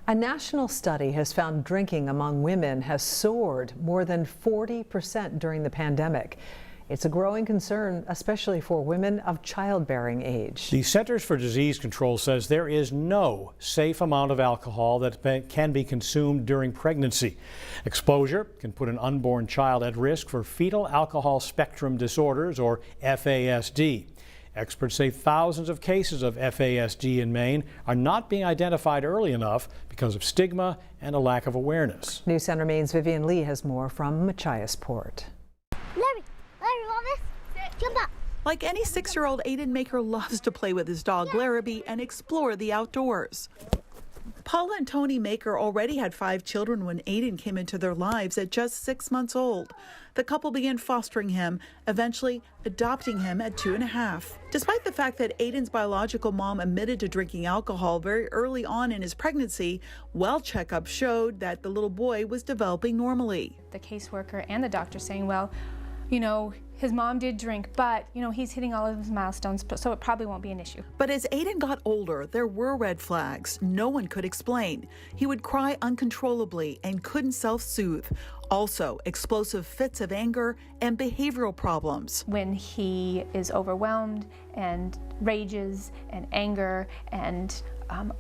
A national study has found drinking among women has soared more than 40% during the pandemic. It's a growing concern, especially for women of childbearing age. The Centers for Disease Control says there is no safe amount of alcohol that can be consumed during pregnancy. Exposure can put an unborn child at risk for fetal alcohol spectrum disorders, or FASD. Experts say thousands of cases of FASD in Maine are not being identified early enough because of stigma and a lack of awareness. News Center Maine's Vivian Lee has more from Machiasport. Larry, want this? Jump up. Like any 6-year-old, Aiden Maker loves to play with his dog Larrabee and explore the outdoors. Paula and Tony Maker already had 5 children when Aiden came into their lives at just 6 months old. The couple began fostering him, eventually adopting him at 2.5. Despite the fact that Aiden's biological mom admitted to drinking alcohol very early on in his pregnancy, well checkups showed that the little boy was developing normally. The caseworker and the doctor saying, well, you know, his mom did drink, but, you know, he's hitting all of his milestones, so it probably won't be an issue. But as Aiden got older, there were red flags no one could explain. He would cry uncontrollably and couldn't self-soothe. Also, explosive fits of anger and behavioral problems. When he is overwhelmed and rages and anger and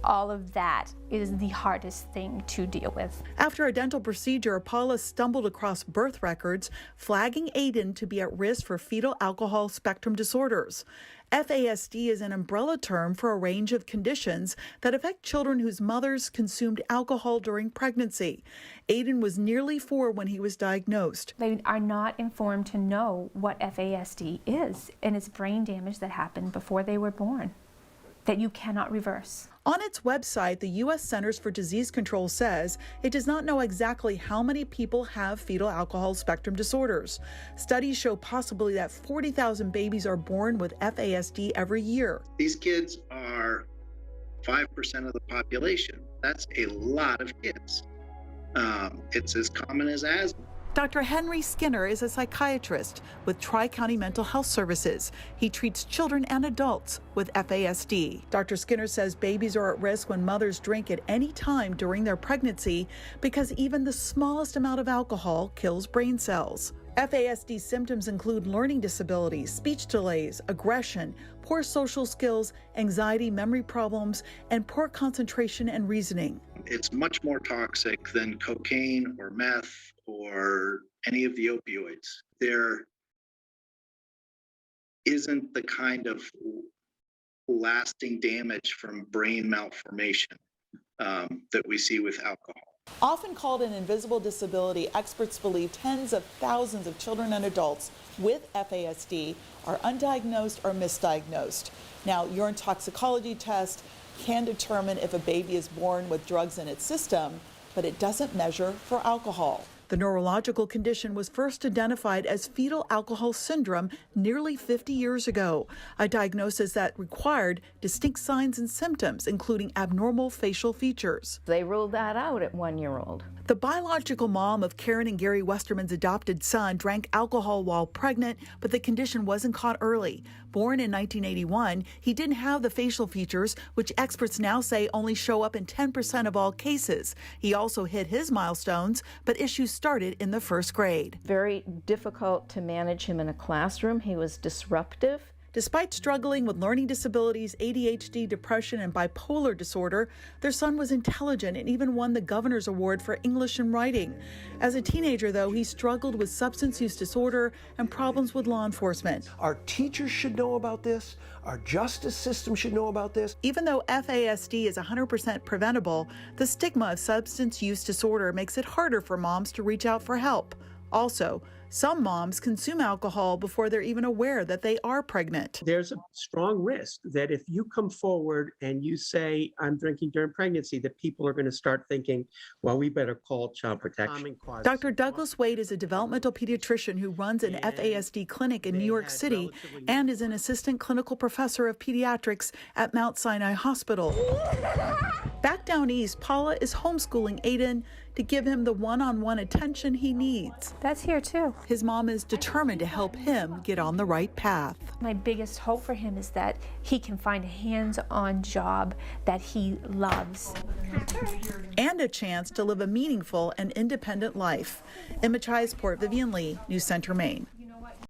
all of that is the hardest thing to deal with. After a dental procedure, Paula stumbled across birth records flagging Aiden to be at risk for fetal alcohol spectrum disorders. FASD is an umbrella term for a range of conditions that affect children whose mothers consumed alcohol during pregnancy. Aiden was nearly 4 when he was diagnosed. They are not informed to know what FASD is, and it's brain damage that happened before they were born that you cannot reverse. On its website, the U.S. Centers for Disease Control says it does not know exactly how many people have fetal alcohol spectrum disorders. Studies show possibly that 40,000 babies are born with FASD every year. These kids are 5% of the population. That's a lot of kids. It's as common as asthma. Dr. Henry Skinner is a psychiatrist with Tri-County Mental Health Services. He treats children and adults with FASD. Dr. Skinner says babies are at risk when mothers drink at any time during their pregnancy because even the smallest amount of alcohol kills brain cells. FASD symptoms include learning disabilities, speech delays, aggression, poor social skills, anxiety, memory problems, and poor concentration and reasoning. It's much more toxic than cocaine or meth or any of the opioids. There isn't the kind of lasting damage from brain malformation that we see with alcohol. Often called an invisible disability, experts believe tens of thousands of children and adults with FASD are undiagnosed or misdiagnosed. Now, urine toxicology tests can determine if a baby is born with drugs in its system, but it doesn't measure for alcohol. The neurological condition was first identified as fetal alcohol syndrome nearly 50 years ago, a diagnosis that required distinct signs and symptoms, including abnormal facial features. They ruled that out at 1-year-old. The biological mom of Karen and Gary Westerman's adopted son drank alcohol while pregnant, but the condition wasn't caught early. Born in 1981, he didn't have the facial features, which experts now say only show up in 10% of all cases. He also hit his milestones, but issues started in the 1st grade. Very difficult to manage him in a classroom. He was disruptive. Despite struggling with learning disabilities, ADHD, depression, and bipolar disorder, their son was intelligent and even won the Governor's Award for English and Writing. As a teenager, though, he struggled with substance use disorder and problems with law enforcement. Our teachers should know about this. Our justice system should know about this. Even though FASD is 100% preventable, the stigma of substance use disorder makes it harder for moms to reach out for help. Also, some moms consume alcohol before they're even aware that they are pregnant. There's a strong risk that if you come forward and you say, I'm drinking during pregnancy, that people are going to start thinking, well, we better call child protection. Dr. Douglas Wade is a developmental pediatrician who runs an FASD clinic in New York City and is an assistant clinical professor of pediatrics at Mount Sinai Hospital. Back down east, Paula is homeschooling Aiden to give him the one-on-one attention he needs. That's here too. his mom is determined to help him get on the right path. My biggest hope for him is that he can find a hands-on job that he loves. And a chance to live a meaningful and independent life. In Machiasport, Vivian Lee, News Center, Maine.